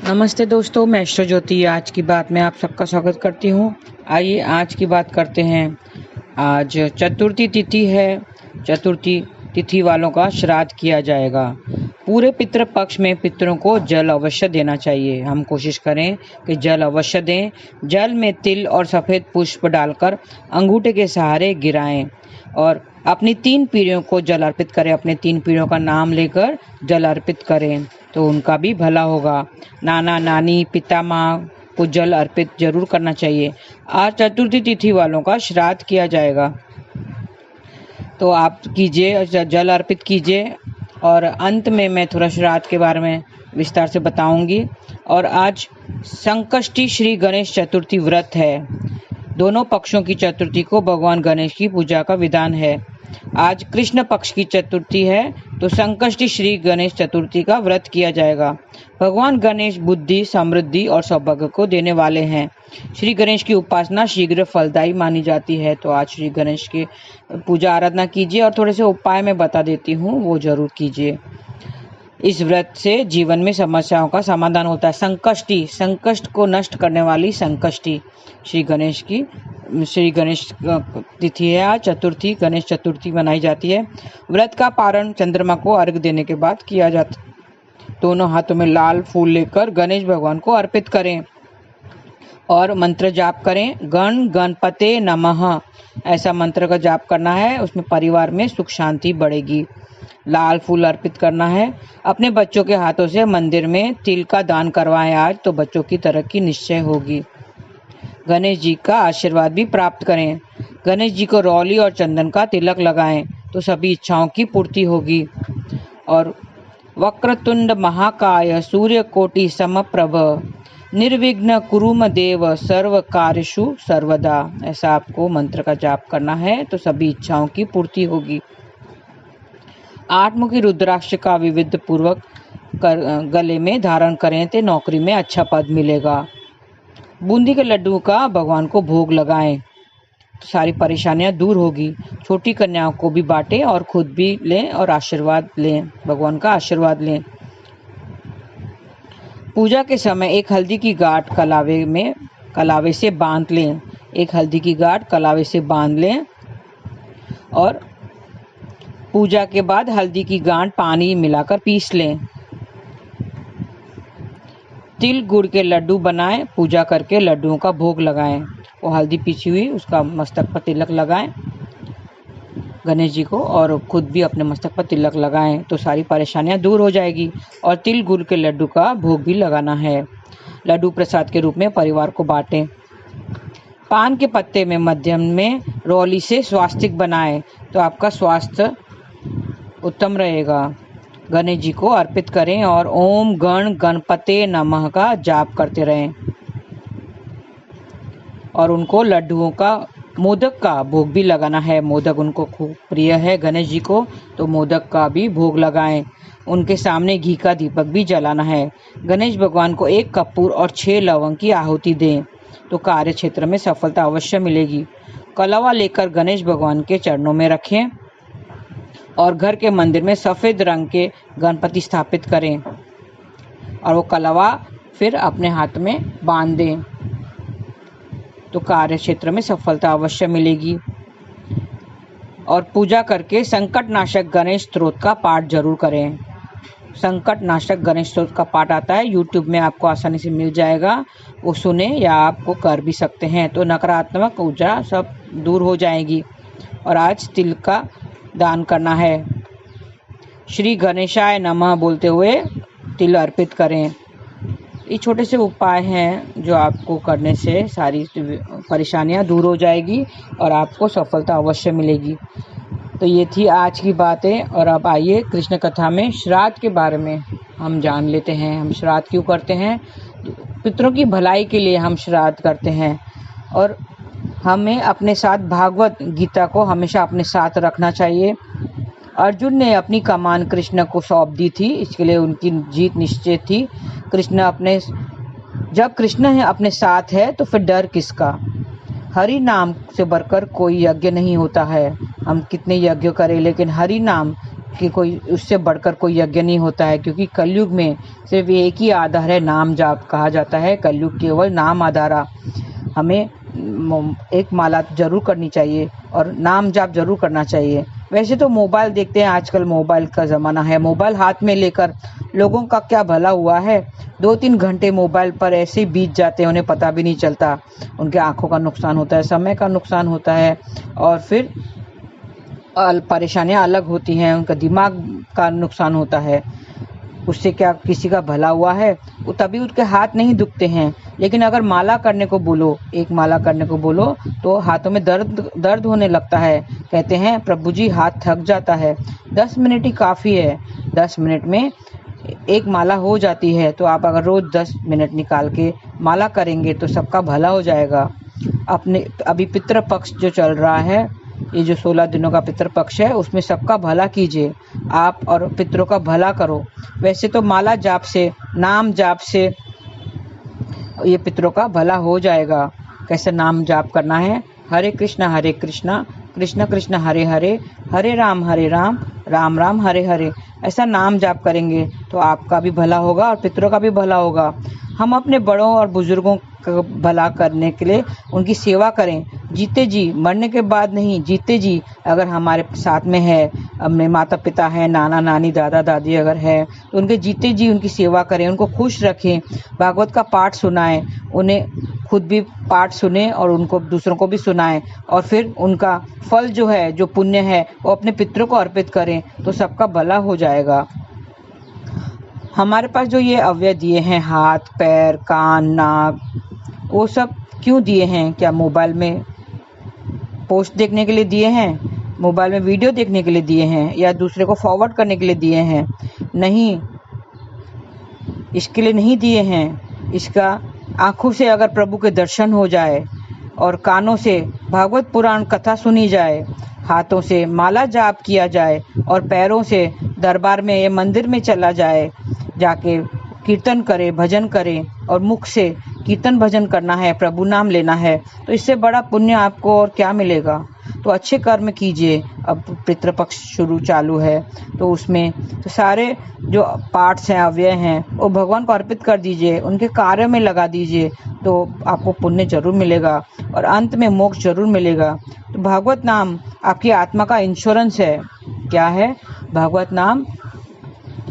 नमस्ते दोस्तों, मैं एस्ट्रो ज्योति आज की बात में आप सबका स्वागत करती हूँ। आइए आज की बात करते हैं। आज चतुर्थी तिथि है। चतुर्थी तिथि वालों का श्राद्ध किया जाएगा। पूरे पितृ पक्ष में पितरों को जल अवश्य देना चाहिए। हम कोशिश करें कि जल अवश्य दें। जल में तिल और सफ़ेद पुष्प डालकर अंगूठे के सहारे गिराएं और अपनी 3 पीढ़ियों को जल अर्पित करें। अपने 3 पीढ़ियों का नाम लेकर जल अर्पित करें तो उनका भी भला होगा। नाना नानी पिता माँ को जल अर्पित जरूर करना चाहिए। आज चतुर्थी तिथि वालों का श्राद्ध किया जाएगा तो आप कीजिए, जल अर्पित कीजिए। और अंत में मैं थोड़ा श्राद्ध के बारे में विस्तार से बताऊंगी। और आज संकष्टी श्री गणेश चतुर्थी व्रत है। दोनों पक्षों की चतुर्थी को भगवान गणेश की पूजा का विधान है। आज कृष्ण पक्ष की चतुर्थी है तो संकष्टी श्री गणेश चतुर्थी का व्रत किया जाएगा। भगवान गणेश बुद्धि, समृद्धि और सौभाग्य को देने वाले हैं। श्री गणेश की उपासना शीघ्र फलदायी मानी जाती है। तो आज श्री गणेश की पूजा आराधना कीजिए और थोड़े से उपाय मैं बता देती हूँ, वो जरूर कीजिए। इस व्रत से जीवन में समस्याओं का समाधान होता है। संकष्टी, संकष्ट को नष्ट करने वाली संकष्टी श्री गणेश तिथि है। आज चतुर्थी, गणेश चतुर्थी मनाई जाती है। व्रत का पारण चंद्रमा को अर्घ्य देने के बाद किया जाता है। दोनों हाथों में लाल फूल लेकर गणेश भगवान को अर्पित करें और मंत्र जाप करें। गण गणपते नमः, ऐसा मंत्र का जाप करना है। उसमें परिवार में सुख शांति बढ़ेगी। लाल फूल अर्पित करना है। अपने बच्चों के हाथों से मंदिर में तिल का दान करवाएं आज, तो बच्चों की तरक्की निश्चय होगी। गणेश जी का आशीर्वाद भी प्राप्त करें। गणेश जी को रौली और चंदन का तिलक लगाएं तो सभी इच्छाओं की पूर्ति होगी। और वक्रतुंड महाकाय सूर्यकोटि समप्रभ निर्विघ्न कुरुम देव सर्व कार्येषु सर्वदा, ऐसा आपको मंत्र का जाप करना है तो सभी इच्छाओं की पूर्ति होगी। 8 मुखी रुद्राक्ष का विविध पूर्वक गले में धारण करें तो नौकरी में अच्छा पद मिलेगा। बूंदी के लड्डू का भगवान को भोग लगाएं तो सारी परेशानियां दूर होगी। छोटी कन्याओं को भी बांटें और खुद भी लें और आशीर्वाद लें, भगवान का आशीर्वाद लें। पूजा के समय एक हल्दी की गांठ कलावे से बांध लें। एक हल्दी की गांठ कलावे से बांध लें और पूजा के बाद हल्दी की गांठ पानी मिलाकर पीस लें। तिल गुड़ के लड्डू बनाएं। पूजा करके लड्डुओं का भोग लगाएं। वो हल्दी पीसी हुई उसका मस्तक पर तिलक लगाएं गणेश जी को, और खुद भी अपने मस्तक पर तिलक लगाएं तो सारी परेशानियां दूर हो जाएगी। और तिल गुड़ के लड्डू का भोग भी लगाना है। लड्डू प्रसाद के रूप में परिवार को बांटें। पान के पत्ते में मध्यम में रौली से स्वास्तिक बनाएं तो आपका स्वास्थ्य उत्तम रहेगा। गणेश जी को अर्पित करें और ओम गण गणपते नमः का जाप करते रहें। और उनको लड्डुओं का, मोदक का भोग भी लगाना है। मोदक उनको खूब प्रिय है गणेश जी को, तो मोदक का भी भोग लगाएं। उनके सामने घी का दीपक भी जलाना है। गणेश भगवान को 1 कपूर और 6 लवंग की आहुति दें तो कार्य क्षेत्र में सफलता अवश्य मिलेगी। कलवा लेकर गणेश भगवान के चरणों में रखें और घर के मंदिर में सफ़ेद रंग के गणपति स्थापित करें और वो कलवा फिर अपने हाथ में बांध दें तो कार्य क्षेत्र में सफलता अवश्य मिलेगी। और पूजा करके संकट नाशक गणेश स्तोत्र का पाठ जरूर करें। संकट नाशक गणेश स्तोत्र का पाठ आता है, यूट्यूब में आपको आसानी से मिल जाएगा। वो सुने या आपको कर भी सकते हैं तो नकारात्मक ऊर्जा सब दूर हो जाएगी। और आज तिल का दान करना है। श्री गणेशाय नमः बोलते हुए तिल अर्पित करें। ये छोटे से उपाय हैं जो आपको करने से सारी परेशानियां दूर हो जाएगी और आपको सफलता अवश्य मिलेगी। तो ये थी आज की बातें। और अब आइए कृष्ण कथा में श्राद्ध के बारे में हम जान लेते हैं। हम श्राद्ध क्यों करते हैं? पितरों की भलाई के लिए हम श्राद्ध करते हैं। और हमें अपने साथ भागवत गीता को हमेशा अपने साथ रखना चाहिए। अर्जुन ने अपनी कमान कृष्ण को सौंप दी थी, इसके लिए उनकी जीत निश्चित थी। जब कृष्ण अपने साथ है तो फिर डर किसका? हरि नाम से बढ़कर कोई यज्ञ नहीं होता है। हम कितने यज्ञ करें लेकिन हरि नाम कि कोई उससे बढ़कर कोई यज्ञ नहीं होता है, क्योंकि कलयुग में सिर्फ एक ही आधार है, नाम जाप। कहा जाता है कलयुग केवल नाम आधारा। हमें एक माला जरूर करनी चाहिए और नाम जाप जरूर करना चाहिए। वैसे तो मोबाइल देखते हैं, आजकल मोबाइल का ज़माना है, मोबाइल हाथ में लेकर लोगों का क्या भला हुआ है। 2-3 घंटे मोबाइल पर ऐसे ही बीत जाते हैं, उन्हें पता भी नहीं चलता। उनके आंखों का नुकसान होता है, समय का नुकसान होता है, और फिर परेशानियां अलग होती हैं, उनका दिमाग का नुकसान होता है। उससे क्या किसी का भला हुआ है? वो तभी उसके हाथ नहीं दुखते हैं। लेकिन अगर माला करने को बोलो, एक माला करने को बोलो, तो हाथों में दर्द होने लगता है। कहते हैं प्रभु जी हाथ थक जाता है। 10 मिनट ही काफ़ी है, 10 मिनट में एक माला हो जाती है। तो आप अगर रोज 10 मिनट निकाल के माला करेंगे तो सबका भला हो जाएगा। अपने अभी पितृ पक्ष जो चल रहा है, ये जो 16 दिनों का पितृ पक्ष है, उसमें सबका भला कीजिए आप और पितरों का भला करो। वैसे तो माला जाप से, नाम जाप से ये पितरों का भला हो जाएगा। कैसे नाम जाप करना है? हरे कृष्णा कृष्ण कृष्ण हरे हरे, हरे राम राम राम हरे हरे। ऐसा नाम जाप करेंगे तो आपका भी भला होगा और पितरों का भी भला होगा। हम अपने बड़ों और बुजुर्गों का भला करने के लिए उनकी सेवा करें, जीते जी, मरने के बाद नहीं, जीते जी। अगर हमारे साथ में है, अपने माता पिता है, नाना नानी दादा दादी अगर है, तो उनके जीते जी उनकी सेवा करें, उनको खुश रखें, भागवत का पाठ सुनाएं, उन्हें खुद भी पाठ सुने और उनको दूसरों को भी सुनाएं, और फिर उनका फल जो है, जो पुण्य है, वो अपने पितरों को अर्पित करें, तो सबका भला हो जाएगा। हमारे पास जो ये अवयव दिए हैं, हाथ पैर कान नाक, वो सब क्यों दिए हैं? क्या मोबाइल में पोस्ट देखने के लिए दिए हैं, मोबाइल में वीडियो देखने के लिए दिए हैं, या दूसरे को फॉरवर्ड करने के लिए दिए हैं? नहीं, इसके लिए नहीं दिए हैं। इसका आँखों से अगर प्रभु के दर्शन हो जाए, और कानों से भागवत पुराण कथा सुनी जाए, हाथों से माला जाप किया जाए, और पैरों से दरबार में या मंदिर में चला जाए, जाके कीर्तन करे, भजन करे, और मुख से कीर्तन भजन करना है, प्रभु नाम लेना है, तो इससे बड़ा पुण्य आपको और क्या मिलेगा? तो अच्छे कर्म कीजिए। अब पितृपक्ष चालू है, तो उसमें तो सारे जो पार्ट्स हैं, अवयव हैं, वो भगवान को अर्पित कर दीजिए, उनके कार्य में लगा दीजिए, तो आपको पुण्य जरूर मिलेगा और अंत में मोक्ष जरूर मिलेगा। तो भागवत नाम आपकी आत्मा का इंश्योरेंस है। क्या है? भागवत नाम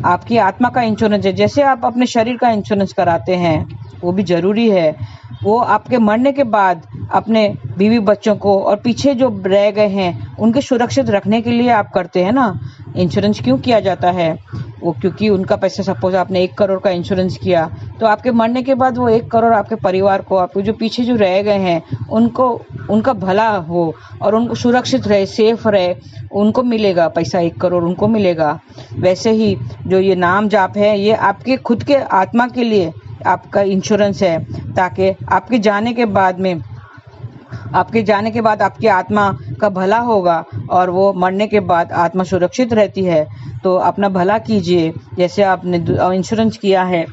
आपकी आत्मा का इंश्योरेंस है। जैसे आप अपने शरीर का इंश्योरेंस कराते हैं, वो भी जरूरी है। वो आपके मरने के बाद अपने बीवी बच्चों को और पीछे जो रह गए हैं उनके सुरक्षित रखने के लिए आप करते हैं ना। इंश्योरेंस क्यों किया जाता है? वो क्योंकि उनका पैसा, सपोज आपने 1 करोड़ का इंश्योरेंस किया, तो आपके मरने के बाद वो 1 करोड़ आपके परिवार को, आपके जो पीछे जो रह गए हैं, उनको, उनका भला हो और उनको सुरक्षित रहे, सेफ रहे, उनको मिलेगा पैसा, 1 करोड़ उनको मिलेगा। वैसे ही जो ये नाम जाप है, ये आपके खुद के आत्मा के लिए आपका इंश्योरेंस है, ताकि आपके जाने के बाद आपकी आत्मा का भला होगा, और वो मरने के बाद आत्मा सुरक्षित रहती है। तो अपना भला कीजिए। जैसे आपने इंश्योरेंस किया है,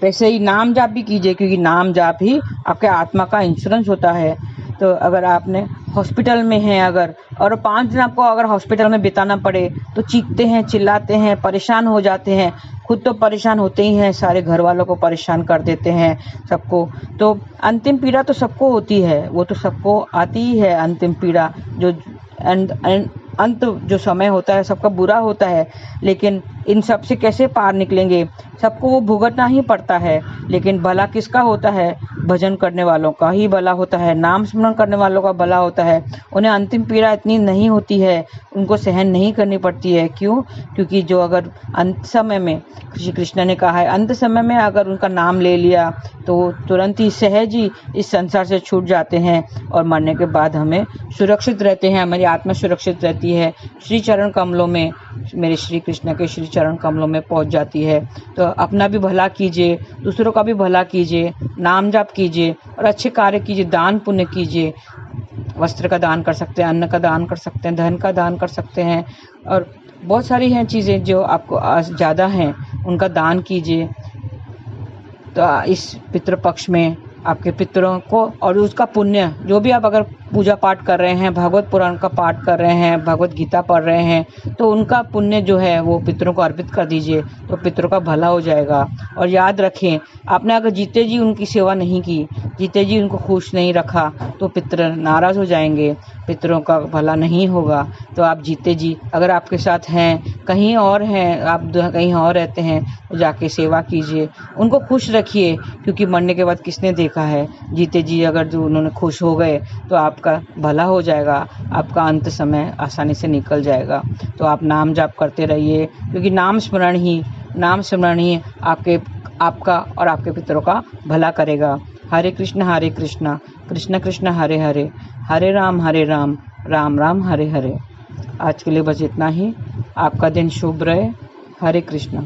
वैसे ही नाम जाप भी कीजिए, क्योंकि नाम जाप ही आपके आत्मा का इंश्योरेंस होता है। तो अगर आपने हॉस्पिटल में हैं अगर, और 5 दिन आपको अगर हॉस्पिटल में बिताना पड़े, तो चीखते हैं, चिल्लाते हैं, परेशान हो जाते हैं। खुद तो परेशान होते ही हैं, सारे घर वालों को परेशान कर देते हैं, सबको। तो अंतिम पीड़ा तो सबको होती है, वो तो सबको आती ही है अंतिम पीड़ा। जो अंत जो समय होता है सबका बुरा होता है, लेकिन इन सब से कैसे पार निकलेंगे? सबको वो भुगतना ही पड़ता है। लेकिन भला किसका होता है? भजन करने वालों का ही भला होता है, नाम स्मरण करने वालों का भला होता है। उन्हें अंतिम पीड़ा इतनी नहीं होती है, उनको सहन नहीं करनी पड़ती है। क्यों? क्योंकि जो अगर अंत समय में, श्री कृष्ण ने कहा है, अंत समय में अगर उनका नाम ले लिया तो तुरंत ही सहज ही इस संसार से छूट जाते हैं, और मरने के बाद हमें सुरक्षित रहते हैं, हमारी आत्मा सुरक्षित रहती है, श्री चरण कमलों में, मेरे श्री कृष्ण के श्री चरण कमलों में पहुंच जाती है। तो अपना भी भला कीजिए, दूसरों का भी भला कीजिए, नाम जाप कीजिए और अच्छे कार्य कीजिए, दान पुण्य कीजिए। वस्त्र का दान कर सकते हैं, अन्न का दान कर सकते हैं, धन का दान कर सकते हैं, और बहुत सारी हैं चीज़ें जो आपको ज़्यादा हैं, उनका दान कीजिए। तो इस पितृपक्ष में आपके पितरों को, और उसका पुण्य जो भी आप अगर पूजा पाठ कर रहे हैं, भागवत पुराण का पाठ कर रहे हैं, भगवत गीता पढ़ रहे हैं, तो उनका पुण्य जो है वो पितरों को अर्पित कर दीजिए, तो पितरों का भला हो जाएगा। और याद रखें, आपने अगर जीते जी उनकी सेवा नहीं की, जीते जी उनको खुश नहीं रखा, तो पितर नाराज़ हो जाएंगे, पितरों का भला नहीं होगा। तो आप जीते जी अगर आपके साथ हैं, कहीं और हैं, आप कहीं और रहते हैं, तो जाके सेवा कीजिए, उनको खुश रखिए, क्योंकि मरने के बाद किसने देखा है। जीते जी अगर जो उन्होंने खुश हो गए तो आपका भला हो जाएगा, आपका अंत समय आसानी से निकल जाएगा। तो आप नाम जाप करते रहिए, क्योंकि नाम स्मरण ही आपका और आपके पितरों का भला करेगा। हरे कृष्ण कृष्ण कृष्ण हरे हरे, हरे राम राम राम हरे हरे। आज के लिए बस इतना ही। आपका दिन शुभ रहे। हरे कृष्ण।